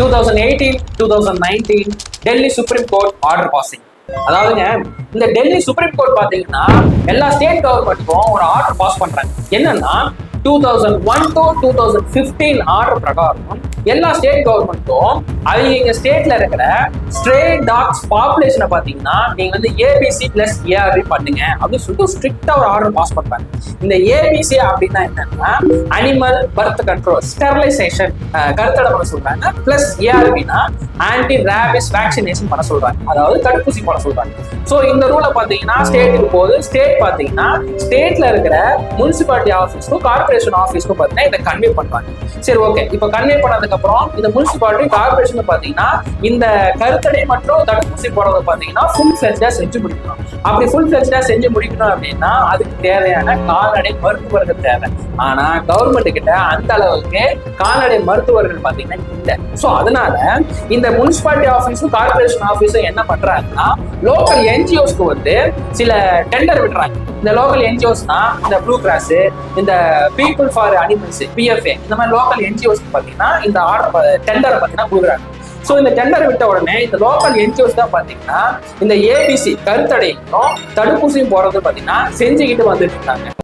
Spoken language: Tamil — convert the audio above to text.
2018 2019 Delhi supreme court order passing. அதாவதுங்க, இந்த டெல்லி சுப்ரீம் கோர்ட் பாத்தீங்கன்னா எல்லா ஸ்டேட் கவர்மெண்ட்டுக்கும் ஒரு ஆர்டர் பாஸ் பண்றாங்க. என்னன்னா 2001 to 2015 ஆர்டர் பிரகாரம் எல்லா ஸ்டேட் கவர்மெண்ட்டும் அவங்க ஸ்டேட்ல இருக்கிற ஸ்ட்ரே டாக்ஸ் பாப்புலேஷனை பாத்தீங்கன்னா நீங்க வந்து ஏபிசி பிளஸ் ஏஆர்பி பண்ணுங்க அப்படின்னு சொல்லிட்டு ஸ்ட்ரிக்டா ஒரு ஆர்டர் பாஸ் பண்றாங்க. இந்த ஏபிசி அப்படின்னா என்னன்னா அனிமல் பர்த் கண்ட்ரோல் ஸ்டெரிலைசேஷன் கருத்தடை பண்ண சொல்றாங்க. பிளஸ் ஏஆர்பினா ஆன்டி ரேபிஸ் வேக்சினேஷன் பண்ண சொல்றாங்க, அதாவது தடுப்பூசி போட சொல்றாங்க. ஸோ இந்த ரூலை பாத்தீங்கன்னா ஸ்டேட்டுக்கு போகுது. ஸ்டேட் பாத்தீங்கன்னா ஸ்டேட்ல இருக்கிற முனிசிபாலிட்டி ஆஃபீஸ்க்கும் கார்பரேஷன் ஆஃபீஸ்க்கும் பாத்தீங்கன்னா இதை கன்வே பண்றாங்க. சரி, ஓகே. இப்போ கன்வே பண்ணதுக்கு அப்புறம் இந்த முனிசிபாலிட்டி கார்பரேஷன் பாத்தீங்கன்னா இந்த கருத்தடை மற்றும் தடுப்பூசி போடுறத பாத்தீங்கன்னா ஃபுல் ஃபிளெஜ்டா செஞ்சு முடிக்கணும். அப்படி ஃபுல் ஃபிளெஜ்டா செஞ்சு முடிக்கணும் அப்படின்னா அதுக்கு தேவையான கால்நடை மருத்துவர்கள் தேவை. ஆனா கவர்மெண்ட் கிட்ட அந்த அளவுக்கு கால்நடை மருத்துவர்கள் பாத்தீங்கன்னா இல்லை. ஸோ அதனால இந்த முனிசிபாலிட்டி ஆஃபீஸும் கார்பரேஷன் ஆஃபீஸும் என்ன பண்றாங்கன்னா லோக்கல் என்ஜிஓஸ்க்கு வந்து சில டெண்டர் விடுறாங்க. இந்த லோக்கல் என்ஜிஓஸ்னா இந்த ப்ளூ கிராஸ், இந்த பீப்புள் ஃபார் அனிமல்ஸ் பிஎஃப்ஏ, இந்த மாதிரி லோக்கல் என்ஜிஓஸ்க்கு பாத்தீங்கன்னா இந்த ஆர்டர் டெண்டரை பாத்தீங்கன்னா கொடுக்குறாங்க. ஸோ இந்த டெண்டர் விட்ட உடனே இந்த லோக்கல் என்ஜிஓஸ் தான் பாத்தீங்கன்னா இந்த ஏபிசி கருத்தடையும் தடுப்பூசியும் போறது பாத்தீங்கன்னா செஞ்சுக்கிட்டு வந்துட்டு இருக்காங்க.